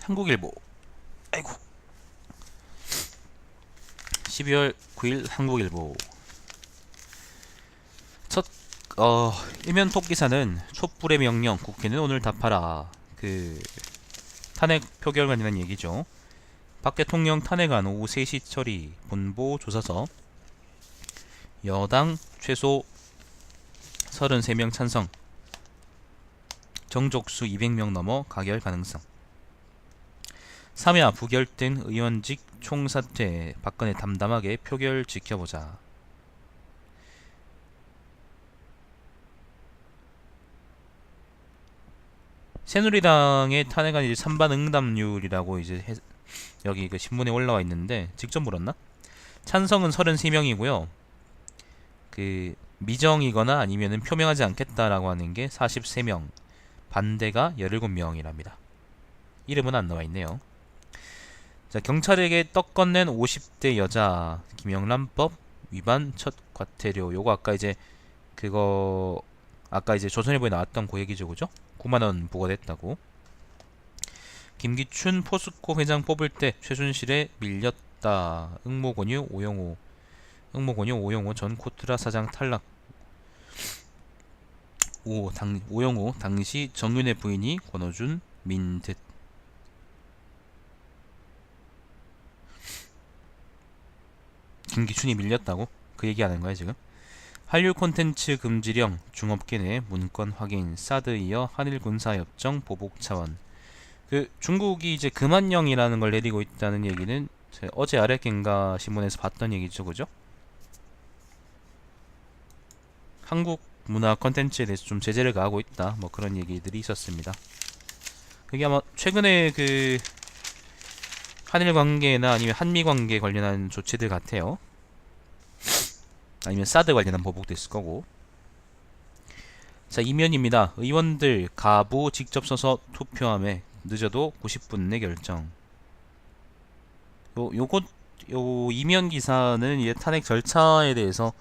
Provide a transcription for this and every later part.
한국일보. 아이고. 12월 9일 한국일보. 첫 일면 톱 기사는 촛불의 명령 국회는 오늘 답하라. 탄핵 표결 관련한 얘기죠. 박 대통령 탄핵안 오후 3시 처리 본보 조사서. 여당 최소 33명 찬성. 정족수 200명 넘어 가결 가능성. 3야 부결된 의원직 총사퇴. 박근혜 담담하게 표결 지켜보자. 새누리당의 탄핵안 이제 찬반 응답률이라고 이제 여기 그 신문에 올라와 있는데 직접 물었나? 찬성은 33명이고요. 미정이거나 아니면은 표명하지 않겠다라고 하는 게 43명, 반대가 17명이랍니다. 이름은 안 나와 있네요. 자, 경찰에게 떡 건넨 50대 여자 김영란법 위반 첫 과태료. 요거 아까 이제 조선일보에 나왔던 그 얘기죠, 그죠? 9만원 부과됐다고. 김기춘 포스코 회장 뽑을 때 최순실에 밀렸다. 응모권유 오영호 전 코트라 사장 탈락. 오영호 당시 정윤의 부인이 권오준 민듯. 김기춘이 밀렸다고? 그 얘기하는 거야 지금? 한류 콘텐츠 금지령, 중업계 내 문건 확인, 사드 이어 한일 군사협정 보복 차원. 중국이 이제 금한령이라는 걸 내리고 있다는 얘기는 어제 아랫겐가 신문에서 봤던 얘기죠, 그죠? 한국 문화 콘텐츠에 대해서 좀 제재를 가하고 있다, 뭐 그런 얘기들이 있었습니다. 그게 아마 최근에 한일 관계나 아니면 한미 관계 관련한 조치들 같아요. 아니면 사드 관련한 보복도 있을 거고. 자, 이면입니다. 의원들 가부 직접 써서 투표함에 늦어도 90분 내 결정. 요 이면 기사는 이제 탄핵 절차에 대해서,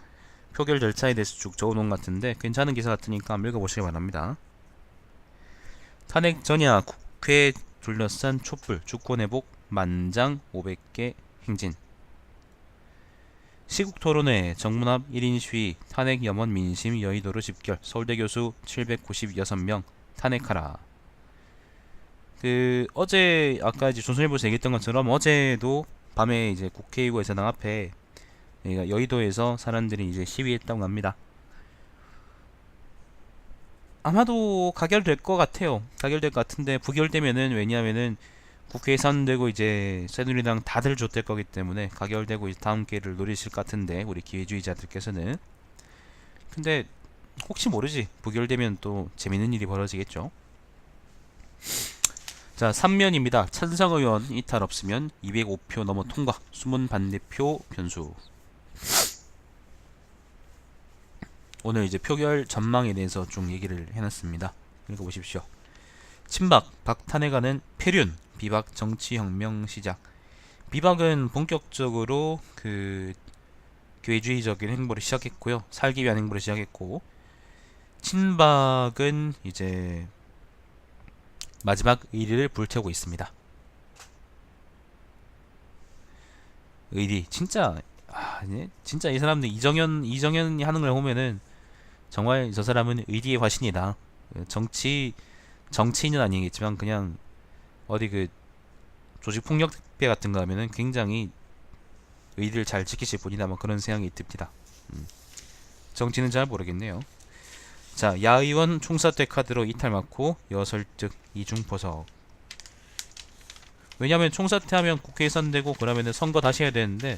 표결 절차에 대해서 쭉 적어놓은 것 같은데 괜찮은 기사 같으니까 한번 읽어보시기 바랍니다. 탄핵 전야 국회 둘러싼 촛불, 주권회복 만장 500개 행진. 시국토론회 정문앞 1인 시위. 탄핵 염원 민심 여의도로 집결. 서울대 교수 796명 탄핵하라. 어제 아까 이제 조선일보에서 얘기했던 것처럼 어제도 밤에 이제 국회의사당 앞에 여의도에서 사람들이 이제 시위했다고 합니다. 아마도 가결될 것 같아요. 가결될 것 같은데 부결되면은, 왜냐하면은 국회 예산되고 이제 새누리당 다들 줬될 거기 때문에 가결되고 이제 다음 기회를 노리실 것 같은데, 우리 기회주의자들께서는. 근데 혹시 모르지, 부결되면 또 재밌는 일이 벌어지겠죠. 자, 3면입니다. 찬성 의원 이탈 없으면 205표 넘어 통과. 숨은 반대표 변수. 오늘 이제 표결 전망에 대해서 좀 얘기를 해놨습니다. 읽어보십시오. 친박 박탄핵안은 폐륜. 비박 정치혁명 시작. 비박은 본격적으로 교회주의적인 행보를 시작했고요. 살기 위한 행보를 시작했고, 친박은 이제 마지막 의리를 불태우고 있습니다. 의리 진짜 진짜 이 사람들 이정현이 하는 걸 보면은 정말 저 사람은 의리의 화신이다. 정치인은 아니겠지만 그냥 어디 조직 폭력배 같은 거 하면은 굉장히 의리를 잘 지키실 분이다, 뭐 그런 생각이 듭니다. 정치는 잘 모르겠네요. 자, 야의원 총사퇴 카드로 이탈 맞고 여설득 이중포석. 왜냐면 총사퇴하면 국회 예산되고 그러면은 선거 다시 해야 되는데,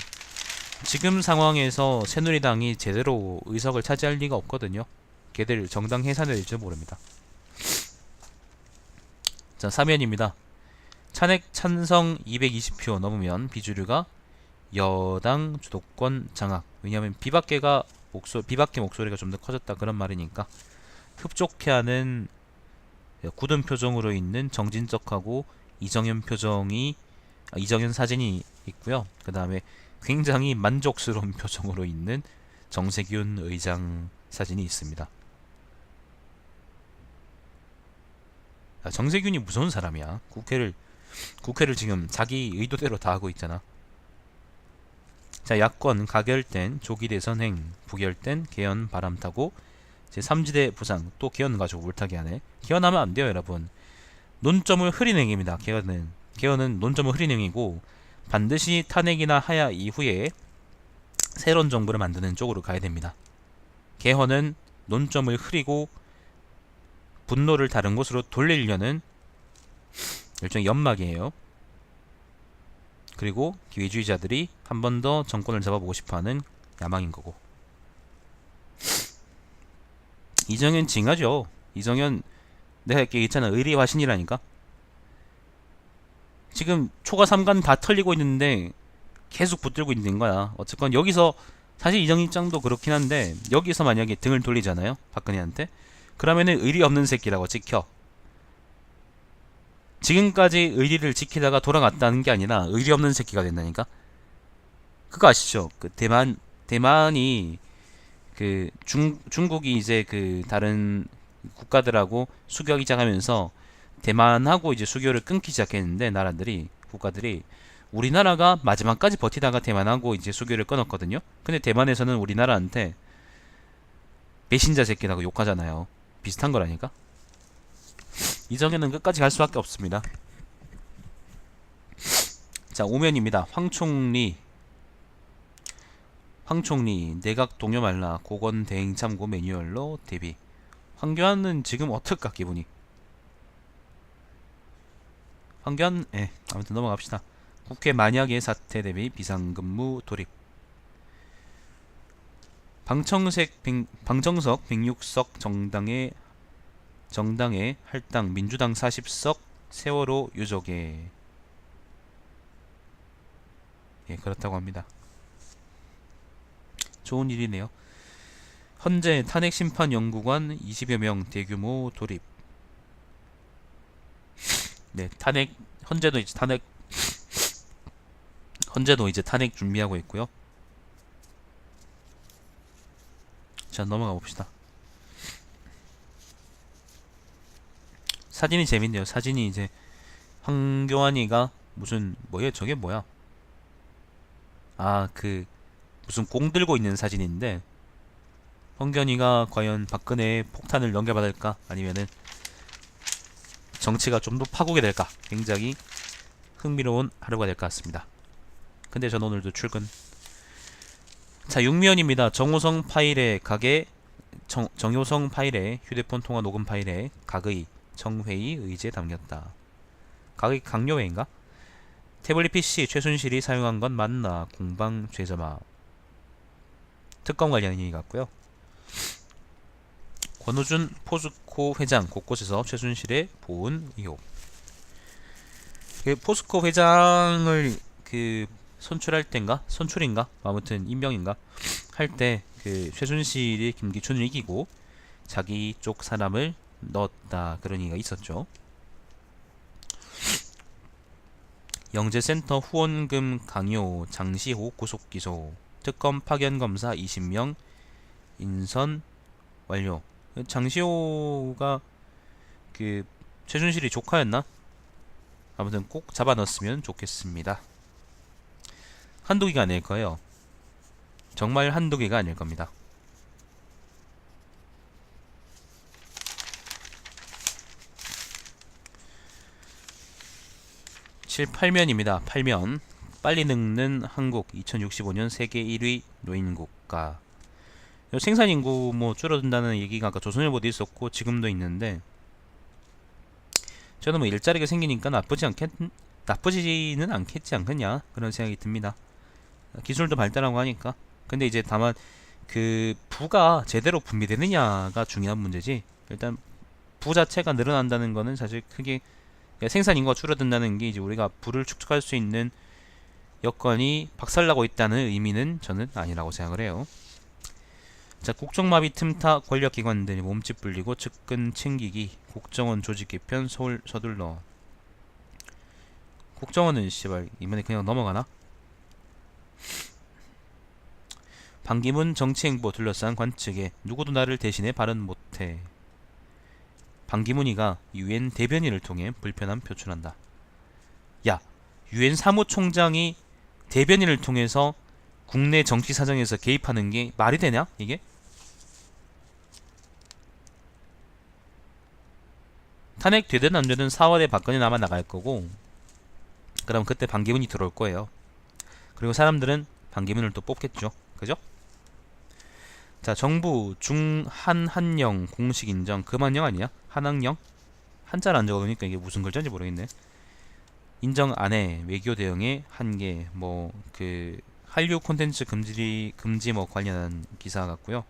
지금 상황에서 새누리당이 제대로 의석을 차지할 리가 없거든요. 걔들 정당 해산해야 될지 모릅니다. 자, 3면입니다. 탄핵 찬성 220표 넘으면 비주류가 여당 주도권 장악. 왜냐하면 비박계 목소리가 좀 더 커졌다, 그런 말이니까. 흡족해하는 굳은 표정으로 있는 정진석하고 이정현 사진이 있고요. 그 다음에 굉장히 만족스러운 표정으로 있는 정세균 의장 사진이 있습니다. 정세균이 무서운 사람이야. 국회를 국회를 지금 자기 의도대로 다 하고 있잖아. 자, 야권 가결된 조기 대선 행, 부결된 개헌 바람 타고 제 3지대 부상, 또 개헌 가지고 물타기 하네. 개헌하면 안 돼요, 여러분. 논점을 흐린 행위입니다. 개헌은 논점을 흐린 행위고 반드시 탄핵이나 하야 이후에 새로운 정부를 만드는 쪽으로 가야 됩니다. 개헌은 논점을 흐리고 분노를 다른 곳으로 돌리려는 일종의 연막이에요. 그리고 기회주의자들이 한 번 더 정권을 잡아보고 싶어하는 야망인 거고. 이정현 징하죠. 이정현 내가 얘기했잖아. 의리 화신이라니까. 지금 초과 3관 다 털리고 있는데 계속 붙들고 있는 거야. 어쨌건 여기서 사실 이정현 입장도 그렇긴 한데 여기서 만약에 등을 돌리잖아요. 박근혜한테. 그러면은 의리 없는 새끼라고 찍혀. 지금까지 의리를 지키다가 돌아갔다는 게 아니라 의리 없는 새끼가 된다니까. 그거 아시죠? 그 대만이 그 중국이 이제 그 다른 국가들하고 수교 시작하면서 대만하고 이제 수교를 끊기 시작했는데 국가들이 우리나라가 마지막까지 버티다가 대만하고 이제 수교를 끊었거든요. 근데 대만에서는 우리나라한테 배신자 새끼라고 욕하잖아요. 비슷한 거라니까. 이정현은 끝까지 갈 수밖에 없습니다. 자, 오면입니다. 황총리 내각 동료 말라 고건 대행 참고 매뉴얼로 대비. 황교안은 지금 어떨까 기분이. 황교안 아무튼 넘어갑시다. 국회 만약의 사태 대비 비상근무 돌입. 방청석 106석 정당의 할당 민주당 40석 세월호 유족에 그렇다고 합니다. 좋은 일이네요. 헌재 탄핵심판연구관 20여 명 대규모 돌입. 네, 헌재도 이제 탄핵 준비하고 있고요. 자, 넘어가 봅시다. 사진이 재밌네요. 사진이 이제 황교안이가 무슨 저게 뭐야? 그 무슨 공 들고 있는 사진인데 황교안이가 과연 박근혜의 폭탄을 넘겨받을까? 아니면은 정치가 좀 더 파고게 될까? 굉장히 흥미로운 하루가 될 것 같습니다. 근데 전 오늘도 출근. 자, 6면입니다. 정효성 파일에 휴대폰 통화 녹음 파일에 각의 정회의 의제 담겼다. 각의 강요회인가? 태블릿 PC 최순실이 사용한 건 맞나? 공방 죄점아. 특검 관련 얘기 같고요. 권오준 포스코 회장 곳곳에서 최순실의 보훈 의혹. 그 포스코 회장을 선출인가? 아무튼 임명인가? 할 때 그 최순실이 김기춘을 이기고 자기 쪽 사람을 넣었다 그런 얘기가 있었죠. 영재센터 후원금 강요 장시호 구속기소. 특검 파견검사 20명 인선 완료. 장시호가 그 최순실이 조카였나? 아무튼 꼭 잡아 넣었으면 좋겠습니다. 한두 개가 아닐 거예요. 정말 한두 개가 아닐 겁니다. 7, 8면입니다. 8면. 빨리 늙는 한국 2065년 세계 1위 노인국가. 생산 인구 줄어든다는 얘기가 아까 조선일보도 있었고 지금도 있는데 저는 일자리가 생기니까 나쁘지는 않겠지 않겠냐 그런 생각이 듭니다. 기술도 발달하고 하니까. 근데 이제 다만 그 부가 제대로 분비되느냐가 중요한 문제지. 일단 부 자체가 늘어난다는 거는 사실 크게 생산 인구가 줄어든다는 게 이제 우리가 부를 축적할 수 있는 여건이 박살나고 있다는 의미는 저는 아니라고 생각을 해요. 자, 국정마비 틈타 권력기관들이 몸집 불리고 측근 챙기기. 국정원 조직 개편 서울 서둘러. 국정원은 씨발 이번에 그냥 넘어가나? 반기문 정치행보 둘러싼 관측에 누구도 나를 대신해 발언 못해. 반기문이가 유엔 대변인을 통해 불편함 표출한다. 유엔 사무총장이 대변인을 통해서 국내 정치 사정에서 개입하는 게 말이 되냐? 이게? 탄핵 되든 안 되든 4월에 박근혜 남아 나갈 거고, 그럼 그때 반기문이 들어올 거예요. 그리고 사람들은 반기문을 또 뽑겠죠. 그죠? 자, 정부 중한한령 공식 인정. 금한령 아니야? 한학령? 한자를 안 적어놓으니까 이게 무슨 글자인지 모르겠네. 인정 안해 외교 대응의 한계, 뭐 그 한류 콘텐츠 금지 뭐 관련한 기사 같고요.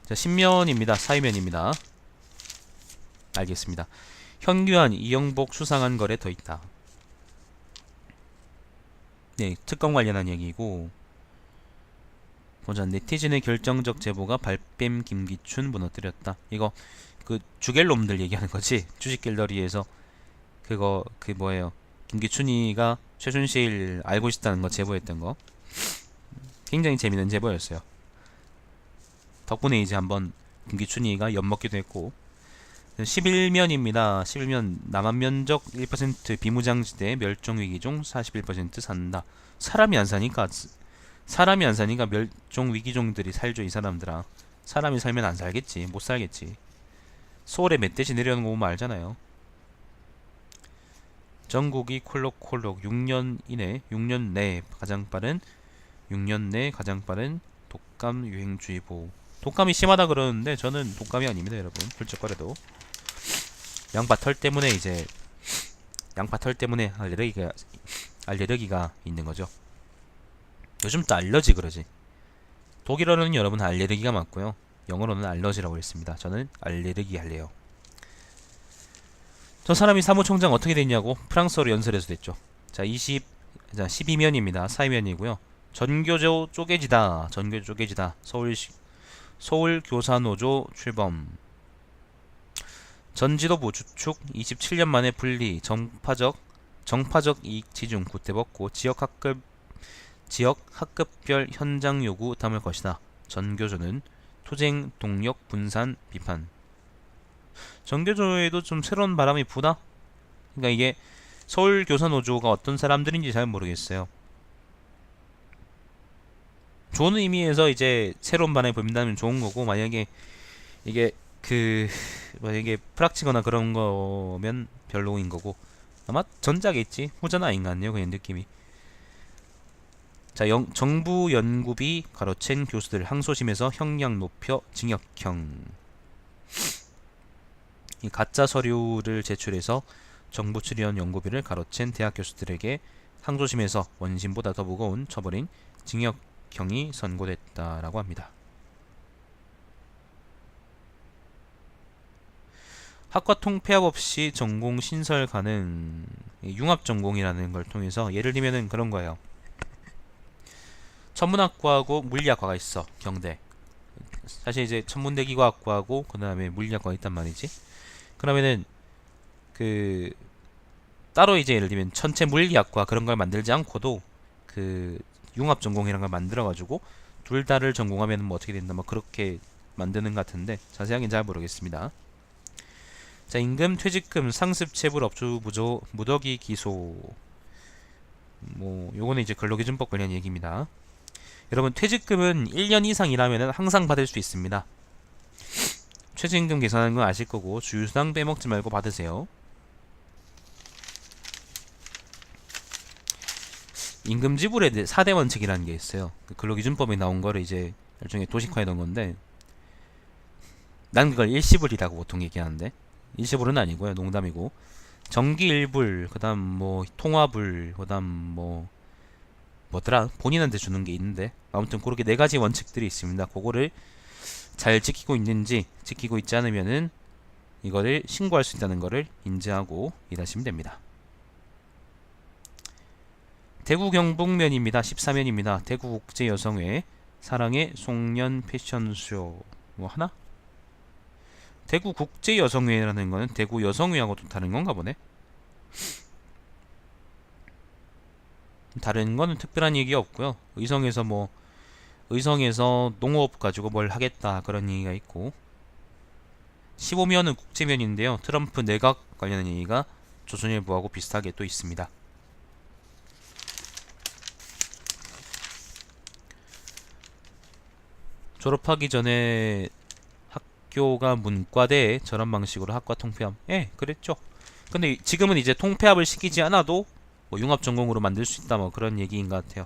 자, 신면입니다. 사위면입니다. 알겠습니다. 현규환, 이영복 수상한 거래 더 있다. 네, 특검 관련한 얘기고. 보자, 네티즌의 결정적 제보가 발뺌 김기춘 무너뜨렸다. 이거 그 주갤 놈들 얘기하는 거지. 주식 갤러리에서 그거 그 뭐예요? 김기춘이가 최순실 알고 있다는 거 제보했던 거. 굉장히 재밌는 제보였어요. 덕분에 이제 한번 김기춘이가 엿먹기도 했고. 11면입니다. 11면 남한 면적 1% 비무장지대 멸종위기 중 41% 산다. 사람이 안 사니까 멸종위기종들이 살죠. 이 사람들아. 사람이 살면 안 살겠지. 못 살겠지. 서울에 멧돼지 내려오는 거 보면 알잖아요. 전국이 콜록콜록 6년 내 가장 빠른 독감 유행주의보. 독감이 심하다 그러는데 저는 독감이 아닙니다, 여러분. 훌쩍거려도 양파 털 때문에 알레르기가 있는 거죠. 요즘 또 알러지 그러지. 독일어는 여러분 알레르기가 맞고요. 영어로는 알러지라고 했습니다. 저는 알레르기 할래요. 저 사람이 사무총장 어떻게 됐냐고 프랑스어로 연설해서 됐죠. 자, 12면입니다. 사회면이고요. 전교조 쪼개지다. 서울교사노조 출범. 전지도부 주축 27년 만에 분리. 정파적 이익 지중 구태벗고 지역 학급별 현장 요구 담을 것이다. 전교조는 투쟁 동력 분산 비판. 전교조에도 좀 새로운 바람이 부나? 그러니까 이게 서울교사노조가 어떤 사람들인지 잘 모르겠어요. 좋은 의미에서 이제 새로운 바람이 분다면 좋은 거고, 만약에 이게 만약에 프락치거나 그런 거면 별로인 거고, 아마 전자겠지. 후자는 아닌 것 같네요. 그냥 느낌이. 자, 정부 연구비 가로챈 교수들 항소심에서 형량 높여 징역형. 이 가짜 서류를 제출해서 정부 출연 연구비를 가로챈 대학 교수들에게 항소심에서 원심보다 더 무거운 처벌인 징역형이 선고됐다라고 합니다. 학과 통폐합 없이 전공 신설 가능. 융합전공이라는 걸 통해서 예를 들면은 그런 거예요. 천문학과하고 물리학과가 있어. 경대. 사실 이제 천문대기과학과하고 그 다음에 물리학과가 있단 말이지. 그러면은 그 따로 이제 예를 들면 천체 물리학과 그런 걸 만들지 않고도 그 융합전공이라는 걸 만들어가지고 둘 다를 전공하면 뭐 어떻게 된다 뭐 그렇게 만드는 것 같은데 자세하게는 잘 모르겠습니다. 자, 임금, 퇴직금, 상습, 체불, 업주, 무더기 기소. 뭐 요거는 이제 근로기준법 관련 얘기입니다. 여러분, 퇴직금은 1년 이상 일하면 항상 받을 수 있습니다. 최저임금 계산하는 건 아실 거고 주휴수당 빼먹지 말고 받으세요. 임금 지불의 4대 원칙이라는 게 있어요. 그 근로기준법에 나온 거를 이제 일종의 도식화해 놓은 건데, 난 그걸 일시불이라고 보통 얘기하는데 일시불은 아니고요. 농담이고. 정기 일불, 그다음 뭐 통화불, 그다음 뭐더라? 본인한테 주는 게 있는데 아무튼 그렇게 4가지 원칙들이 있습니다. 그거를 잘 지키고 있는지, 지키고 있지 않으면은 이거를 신고할 수 있다는 거를 인지하고 일하시면 됩니다. 대구 경북면입니다. 14면입니다. 대구국제여성회 사랑의 송년 패션쇼. 뭐 하나? 대구국제여성회라는 거는 대구 여성회하고 좀 다른 건가 보네. 다른 거는 특별한 얘기가 없고요. 의성에서 농업 가지고 뭘 하겠다 그런 얘기가 있고. 15면은 국제면인데요. 트럼프 내각 관련한 얘기가 조선일보하고 비슷하게 또 있습니다. 졸업하기 전에 학교가 문과대에 저런 방식으로 학과 통폐합. 예, 그랬죠. 근데 지금은 이제 통폐합을 시키지 않아도 뭐 융합 전공으로 만들 수 있다 뭐 그런 얘기인 것 같아요.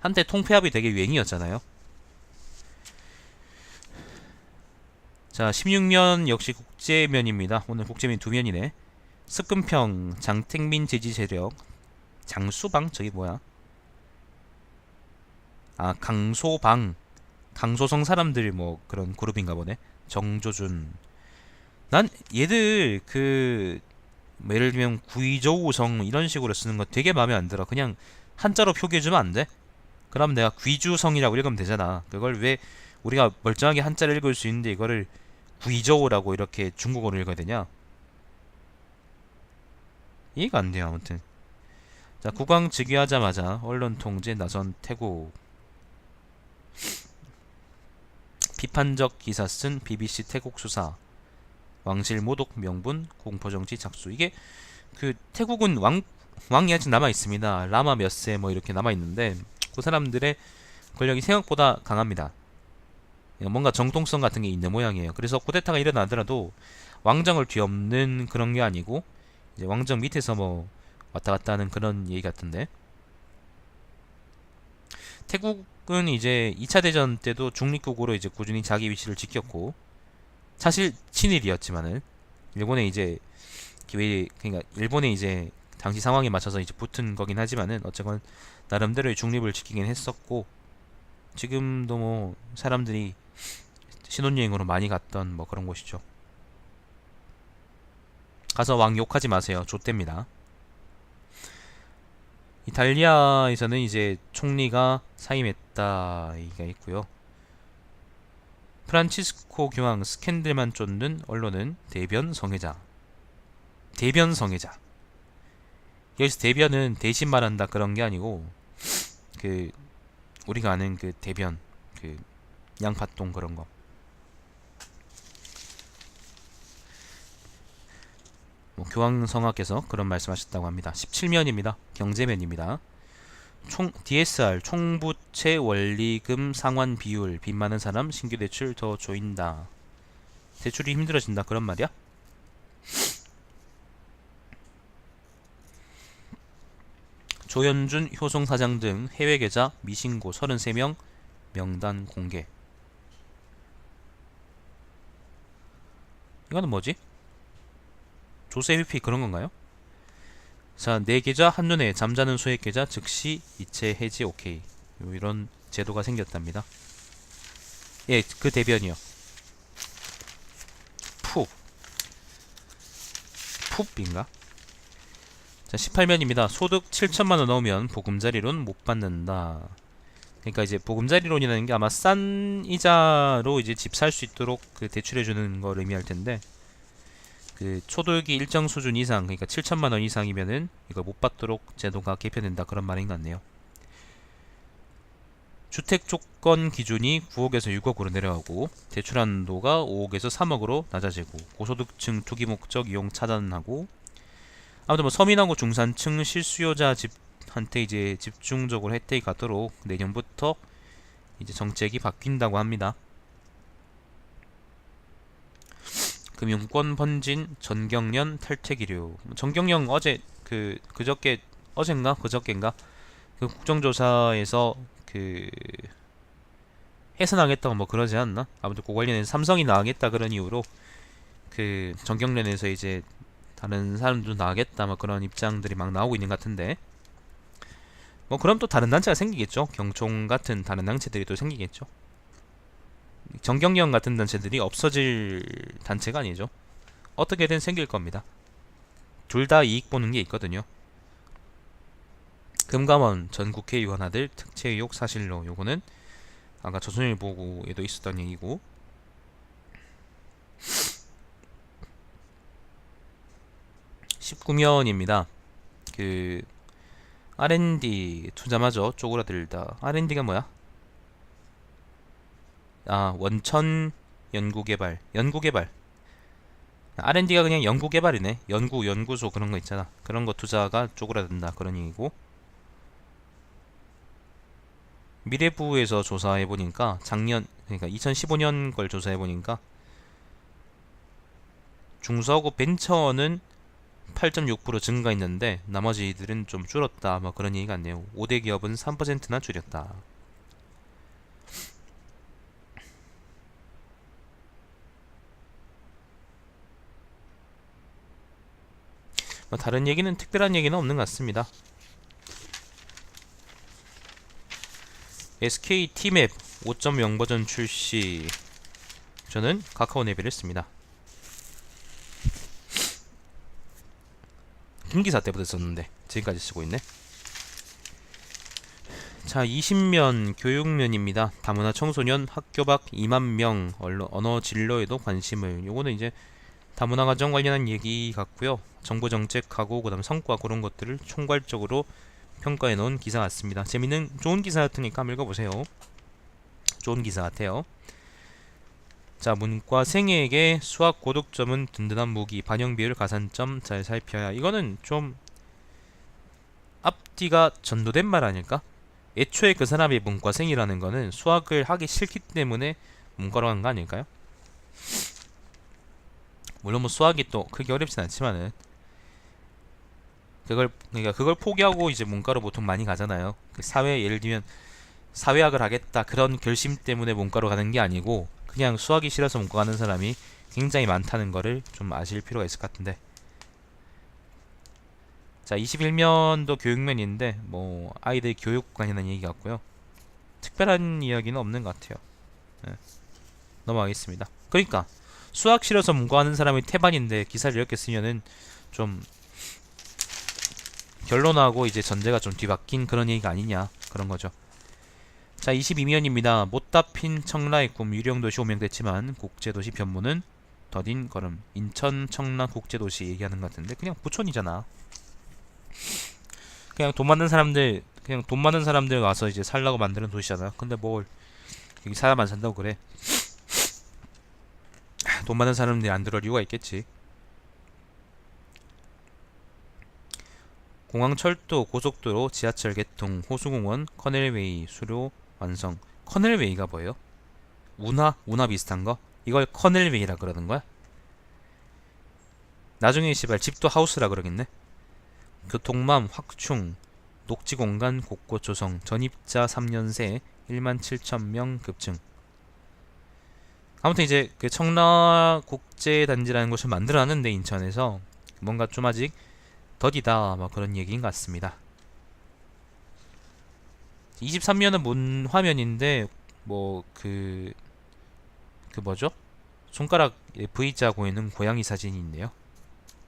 한때 통폐합이 되게 유행이었잖아요. 자, 16면 역시 국제면입니다. 오늘 국제면 두 면이네. 습근평, 장택민 제지세력, 장수방 저기 뭐야? 아, 강소방, 강소성 사람들이 뭐 그런 그룹인가 보네. 정조준. 난 얘들 뭐 예를 들면 구이조우성 이런 식으로 쓰는 거 되게 마음에 안 들어. 그냥 한자로 표기해주면 안 돼? 그럼 내가 귀주성이라고 읽으면 되잖아. 그걸 왜 우리가 멀쩡하게 한자를 읽을 수 있는데 이거를 구이저우라고 이렇게 중국어로 읽어야 되냐? 이해가 안 돼요. 아무튼 자, 국왕 즉위하자마자 언론 통제 나선 태국. 비판적 기사 쓴 BBC 태국 수사. 왕실 모독 명분 공포정치 작수. 이게 태국은 왕이 아직 남아 있습니다. 라마 몇 세 뭐 이렇게 남아 있는데 그 사람들의 권력이 생각보다 강합니다. 뭔가 정통성 같은 게 있는 모양이에요. 그래서 쿠데타가 일어나더라도 왕정을 뒤엎는 그런 게 아니고 이제 왕정 밑에서 뭐 왔다 갔다 하는 그런 얘기 같은데, 태국은 이제 2차 대전 때도 중립국으로 이제 꾸준히 자기 위치를 지켰고, 사실 친일이었지만은 일본에 이제 그러니까 일본에 이제 당시 상황에 맞춰서 이제 붙은 거긴 하지만은 어쨌건 나름대로의 중립을 지키긴 했었고, 지금도 뭐 사람들이 신혼여행으로 많이 갔던 뭐 그런 곳이죠. 가서 왕 욕하지 마세요. 좆됩니다. 이탈리아에서는 이제 총리가 사임했다 얘기가 있고요. 프란치스코 교황 스캔들만 쫓는 언론은 대변 성애자. 대변 성애자. 여기서 대변은 대신 말한다 그런 게 아니고 우리가 아는 대변 양파똥 그런 거. 뭐 교황 성하께서 그런 말씀하셨다고 합니다. 17면입니다. 경제면입니다. DSR 총부채 원리금 상환 비율. 빚 많은 사람 신규 대출 더 조인다. 대출이 힘들어진다 그런 말이야? 조현준 효성 사장 등 해외 계좌 미신고 33명 명단 공개. 이거는 뭐지? 조세 회피 그런 건가요? 자, 내 계좌 한눈에 잠자는 소액 계좌 즉시 이체 해지 오케이. 이런 제도가 생겼답니다. 예, 그 대변이요. 푹인가? 자, 18면입니다. 소득 7천만원 넘으면 보금자리론 못 받는다. 그러니까 이제 보금자리론이라는 게 아마 싼 이자로 이제 집 살 수 있도록 대출해주는 걸 의미할 텐데, 소득이 일정 수준 이상, 그러니까 7천만원 이상이면은 이걸 못 받도록 제도가 개편된다 그런 말인 것 같네요. 주택 조건 기준이 9억에서 6억으로 내려가고, 대출 한도가 5억에서 3억으로 낮아지고, 고소득층 투기 목적 이용 차단하고, 아무튼 뭐 서민하고 중산층 실수요자 집한테 이제 집중적으로 혜택이 가도록 내년부터 이제 정책이 바뀐다고 합니다. 금융권 번진 전경련 탈퇴기류. 전경련 어제 그저께 어젠가 그저께인가 국정조사에서 해산하겠다고 뭐 그러지 않나? 아무튼 그 관련해서 삼성이 나가겠다 그런 이유로 전경련에서 이제 다른 사람들도 나가겠다 뭐 그런 입장들이 막 나오고 있는 것 같은데, 뭐 그럼 또 다른 단체가 생기겠죠. 경총 같은 다른 단체들이 또 생기겠죠. 정경련 같은 단체들이 없어질 단체가 아니죠. 어떻게든 생길 겁니다. 둘 다 이익 보는 게 있거든요. 금감원 전 국회의원 아들 특채 의혹 사실로. 요거는 아까 조선일보에도 있었던 얘기고, 19면입니다. R&D 투자마저 쪼그라들다. R&D가 뭐야? 아, 원천 연구개발. R&D가 그냥 연구 개발이네. 연구소 그런 거 있잖아. 그런 거 투자가 쪼그라든다 그런 얘기고. 미래부에서 조사해 보니까 작년 그러니까 2015년 걸 조사해 보니까 중소하고 벤처는 8.6% 증가했는데 나머지들은 좀 줄었다. 뭐 그런 얘기가 있네요. 5대 기업은 3%나 줄였다. 뭐 다른 얘기는 특별한 얘기는 없는 것 같습니다. SK T맵 5.0 버전 출시. 저는 카카오 내비를 했습니다. 김기사 때부터 썼는데 지금까지 쓰고 있네. 자, 20면 교육면입니다. 다문화 청소년 학교 밖 2만 명 언어 진로에도 관심을. 요거는 이제 다문화 가정 관련한 얘기 같고요. 정보 정책하고 그다음 성과 그런 것들을 총괄적으로 평가해 놓은 기사 같습니다. 재밌는 좋은 기사 같으니까 한번 읽어보세요. 좋은 기사 같아요. 자, 문과생에게 수학 고득점은 든든한 무기, 반영 비율 가산점 잘 살펴야. 이거는 좀 앞뒤가 전도된 말 아닐까? 애초에 그 사람이 문과생이라는 거는 수학을 하기 싫기 때문에 문과로 간 거 아닐까요? 물론 뭐 수학이 또 크게 어렵진 않지만은 그걸 포기하고 이제 문과로 보통 많이 가잖아요. 그 사회 예를 들면 사회학을 하겠다 그런 결심 때문에 문과로 가는 게 아니고 그냥 수학이 싫어서 문과 가는 사람이 굉장히 많다는 거를 좀 아실 필요가 있을 것 같은데. 자, 21면도 교육면인데 뭐 아이들 교육 관련한 얘기 같고요. 특별한 이야기는 없는 것 같아요. 네, 넘어가겠습니다. 그러니까 수학 싫어서 문과하는 사람이 태반인데 기사를 이렇게 쓰면은 좀 결론하고 이제 전제가 좀 뒤바뀐 그런 얘기가 아니냐 그런 거죠. 자, 22면입니다. 못다 핀 청라의 꿈. 유령도시 호명됐지만 국제도시 변모는 더딘 걸음. 인천 청라 국제도시 얘기하는 것 같은데 그냥 부촌이잖아. 그냥 돈 많은 사람들 와서 이제 살라고 만드는 도시잖아. 근데 뭘 여기 사람 안 산다고 그래? 돈 많은 사람들이 안 들어올 이유가 있겠지. 공항, 철도, 고속도로, 지하철 개통, 호수공원, 커넬웨이 수료 완성. 커넬웨이가 뭐예요? 운하 비슷한 거? 이걸 커넬웨이라 그러는 거야? 나중에 씨발 집도 하우스라 그러겠네. 교통망 확충, 녹지 공간 곳곳 조성, 전입자 3년새 1만 7천 명 급증. 아무튼 이제 그 청라국제단지라는 것을 만들어놨는데 인천에서 뭔가 좀 아직 더디다 뭐 그런 얘기인 것 같습니다. 23면은 문 화면인데 뭐 그 뭐죠? 손가락 V자 보이는 고양이 사진이 있네요.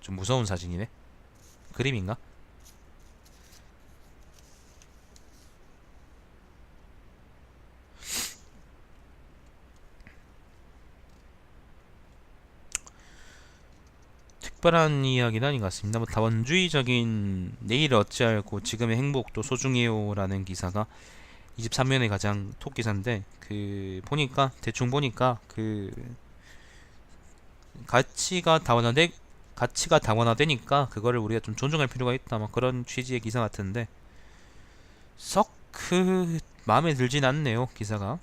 좀 무서운 사진이네. 그림인가? 특별한 이야기는 아닌 것 같습니다. 뭐 다원주의적인 내일 어찌할고 지금의 행복도 소중해요라는 기사가 23면의 가장 톱 기사인데 그 보니까 대충 보니까 그 가치가 다원화되 가치가 다원화되니까 그거를 우리가 좀 존중할 필요가 있다. 뭐 그런 취지의 기사 같은데 썩 그 마음에 들진 않네요. 기사가.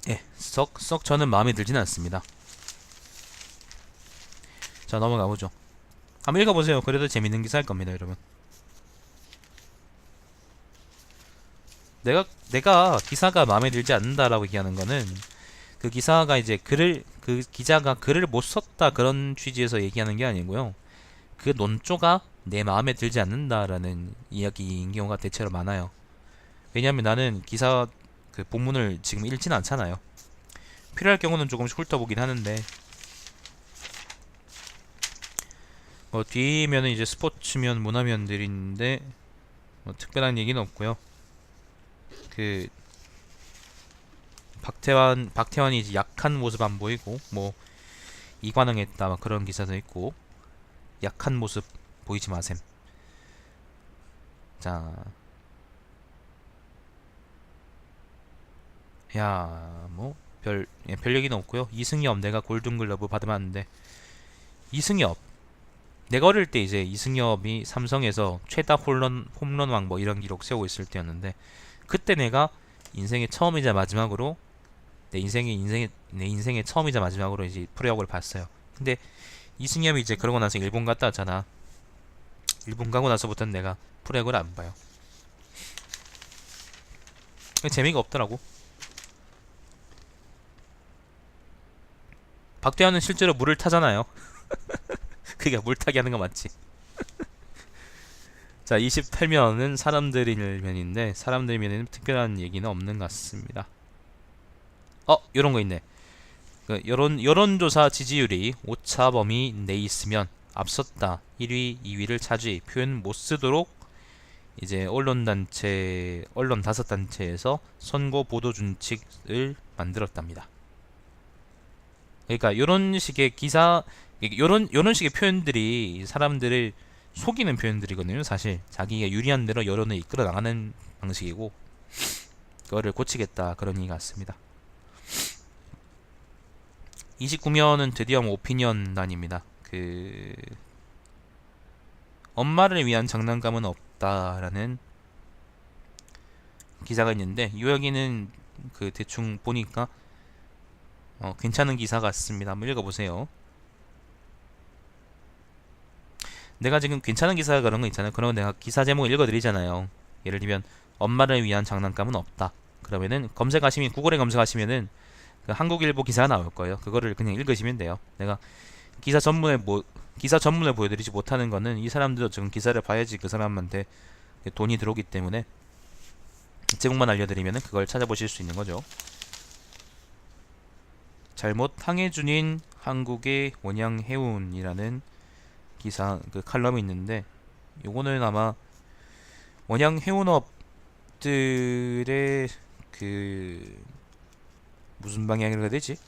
예, 썩 저는 마음에 들진 않습니다. 자, 넘어가 보죠. 한번 읽어보세요. 그래도 재밌는 기사일 겁니다, 여러분. 내가 기사가 마음에 들지 않는다라고 얘기하는 거는 그 기사가 이제 그 기자가 글을 못 썼다 그런 취지에서 얘기하는 게 아니고요. 그 논조가 내 마음에 들지 않는다라는 이야기인 경우가 대체로 많아요. 왜냐하면 나는 기사 그 본문을 지금 읽진 않잖아요. 필요할 경우는 조금씩 훑어보긴 하는데 뭐 뒤면은 이제 스포츠면 문화면들인데 뭐 특별한 얘기는 없고요. 그 박태환이 이제 약한 모습 안 보이고 뭐 이관왕했다 막 그런 기사도 있고 약한 모습 보이지 마셈. 자, 야, 뭐 별 얘기는 없고요. 이승엽 내가 골든글러브 받아봤는데 이승엽 내가 어릴 때 이제 이승엽이 삼성에서 최다 홈런왕 뭐 이런 기록 세우고 있을 때였는데 그때 내가 인생의 처음이자 마지막으로 내 인생의 처음이자 마지막으로 이제 프로야구를 봤어요. 근데 이승엽이 이제 그러고 나서 일본 갔다 왔잖아. 일본 가고 나서부터는 내가 프로야구를 안 봐요. 재미가 없더라고. 박대환은 실제로 물을 타잖아요. 그게 물타기 하는 거 맞지? 자, 28면은 사람들일 면인데 사람들 면에는 특별한 얘기는 없는 것 같습니다. 요런 거 있네. 그 여론조사 지지율이 오차 범위 내 있으면 앞섰다. 1위, 2위를 차지. 표현 못 쓰도록 이제 언론 다섯 단체에서 선거 보도 준칙을 만들었답니다. 그러니까 요런 식의 기사, 요런 식의 표현들이 사람들을 속이는 표현들이거든요. 사실 자기가 유리한 대로 여론을 이끌어 나가는 방식이고 그거를 고치겠다 그런 얘기 같습니다. 29면은 드디어 오피니언단입니다. 엄마를 위한 장난감은 없다라는 기사가 있는데 여기는 대충 보니까 괜찮은 기사 같습니다. 한번 읽어보세요. 내가 지금 괜찮은 기사가 그런 거 있잖아요. 그러면 내가 기사 제목을 읽어드리잖아요. 예를 들면 엄마를 위한 장난감은 없다. 그러면은 구글에 검색하시면은 그 한국일보 기사가 나올 거예요. 그거를 그냥 읽으시면 돼요. 내가 기사 전문을 보여드리지 못하는 거는 이 사람들도 지금 기사를 봐야지 그 사람한테 돈이 들어오기 때문에 제목만 알려드리면은 그걸 찾아보실 수 있는 거죠. 잘못 항해중인 한국의 원양해운이라는 기사 칼럼이 있는데 요거는 아마 원양해운업들의 무슨 방향이라 해야 되지?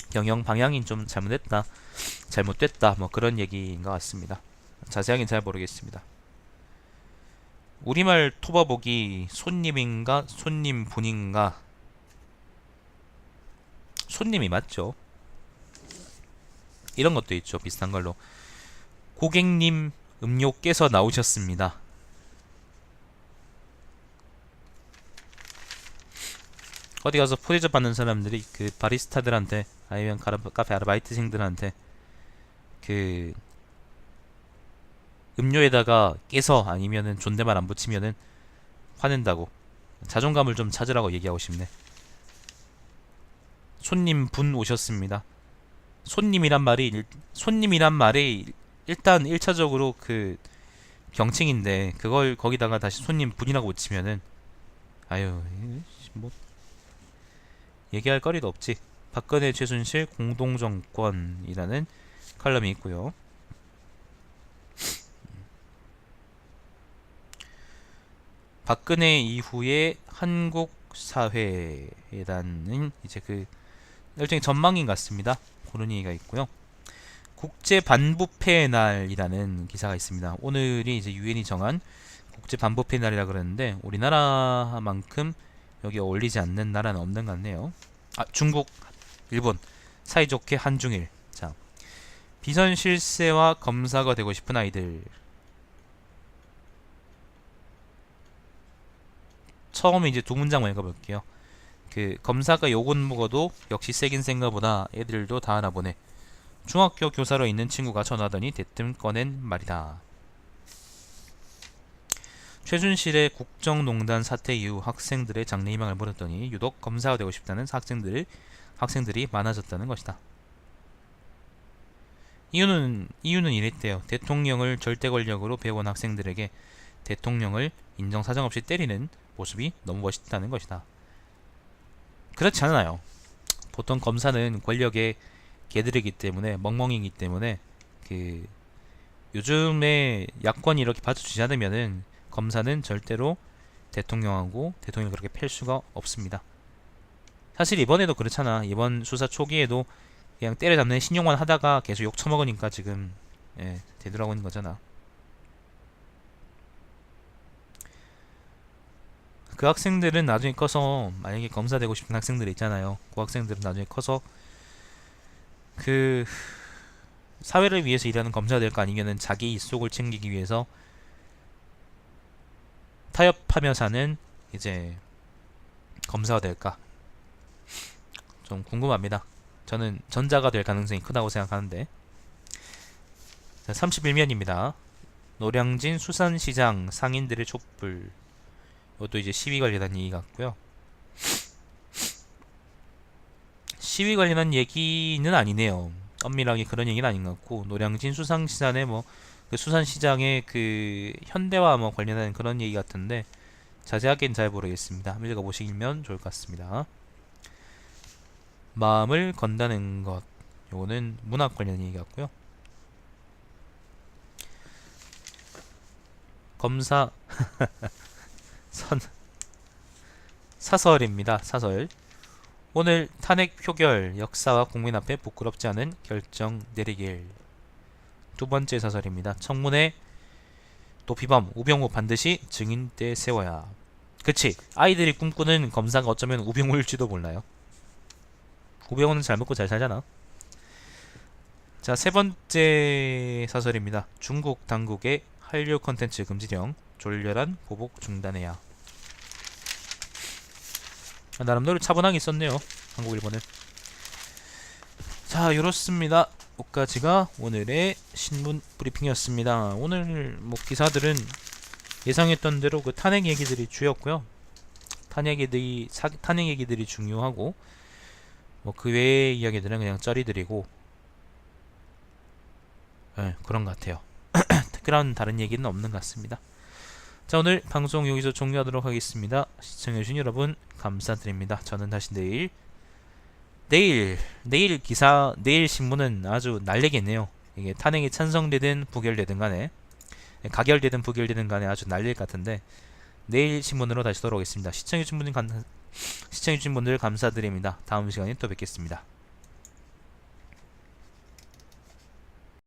경영 방향이 좀 잘못됐다 뭐 그런 얘기인 것 같습니다. 자세하게는 잘 모르겠습니다. 우리말 토바보기 손님인가 손님분인가 손님이 맞죠? 이런 것도 있죠. 비슷한 걸로 고객님 음료께서 나오셨습니다. 어디 가서 포대접 받는 사람들이 바리스타들한테 아니면 카페 아르바이트생들한테 음료에다가 깨서 아니면은 존댓말 안 붙이면은 화낸다고 자존감을 좀 찾으라고 얘기하고 싶네. 손님 분 오셨습니다. 손님이란 말이 일단 1차적으로 경칭인데 그걸 거기다가 다시 손님 분이라고 붙이면은 아유 뭐 얘기할 거리도 없지. 박근혜 최순실 공동정권이라는 칼럼이 있고요. 박근혜 이후의 한국 사회라는 이제 일종의 전망인 것 같습니다. 그런 얘기가 있고요. 국제 반부패의 날이라는 기사가 있습니다. 오늘이 이제 유엔이 정한 국제 반부패의 날이라 그러는데 우리나라만큼 여기 어울리지 않는 나라는 없는 것 같네요. 중국, 일본 사이좋게 한중일. 자, 비선 실세와 검사가 되고 싶은 아이들. 처음에 이제 두 문장만 읽어볼게요. 검사가 욕은 먹어도 역시 세긴 센가 보다. 애들도 다 하나 보네. 중학교 교사로 있는 친구가 전화하더니 대뜸 꺼낸 말이다. 최순실의 국정농단 사태 이후 학생들의 장래희망을 물었더니 유독 검사가 되고 싶다는 학생들이 많아졌다는 것이다. 이유는 이랬대요. 대통령을 절대 권력으로 배운 학생들에게 대통령을 인정사정 없이 때리는 모습이 너무 멋있다는 것이다. 그렇지 않아요. 보통 검사는 권력의 개들이기 때문에 멍멍이기 때문에 요즘에 야권이 이렇게 받쳐주지 않으면은 검사는 절대로 대통령을 그렇게 팰 수가 없습니다. 사실 이번에도 그렇잖아. 이번 수사 초기에도 그냥 때려잡는 신용만 하다가 계속 욕 처먹으니까 지금 되돌아오고 있는 거잖아. 그 학생들은 나중에 커서 만약에 검사 되고 싶은 학생들 있잖아요. 그 학생들은 나중에 커서 그 사회를 위해서 일하는 검사가 될까 아니면은 자기 이속을 챙기기 위해서 타협하며 사는 이제 검사가 될까 좀 궁금합니다. 저는 전자가 될 가능성이 크다고 생각하는데. 자, 31면입니다. 노량진 수산시장 상인들의 촛불. 이것도 이제 시위 관련한 얘기 같고요. 시위 관련한 얘기는 아니네요. 엄밀하게 그런 얘기는 아닌 것 같고, 노량진 수산시장의 그 수산시장의 그 현대화 관련한 그런 얘기 같은데 자세하게는 잘 모르겠습니다. 한번 읽어보시면 좋을 것 같습니다. 마음을 건다는 것. 요거는 문학 관련 얘기 같고요. 검사 사설입니다. 사설. 오늘 탄핵 표결 역사와 국민 앞에 부끄럽지 않은 결정 내리길. 두 번째 사설입니다. 청문회 도피범 우병우 반드시 증인대 세워야. 그치, 아이들이 꿈꾸는 검사가 어쩌면 우병우일지도 몰라요. 우병우는 잘 먹고 잘 살잖아. 자, 세 번째 사설입니다. 중국 당국의 한류 컨텐츠 금지령 졸렬한 보복 중단해야. 나름대로 차분하게 썼네요. 한국 일본은. 자, 이렇습니다. 여기까지가 오늘의 신문 브리핑이었습니다. 오늘 기사들은 예상했던 대로 그 탄핵 얘기들이 주였고요. 탄핵 얘기들이 중요하고 그 외의 이야기들은 그냥 쩌리들이고 그런 것 같아요. 특별한 다른 얘기는 없는 것 같습니다. 자, 오늘 방송 여기서 종료하도록 하겠습니다. 시청해주신 여러분 감사드립니다. 저는 다시 내일 기사, 내일 신문은 아주 날리겠네요. 이게 탄핵이 찬성되든 부결되든 간에, 가결되든 부결되든 간에 아주 날릴 것 같은데, 내일 신문으로 다시 돌아오겠습니다. 시청해주신 분들 감사드립니다. 다음 시간에 또 뵙겠습니다.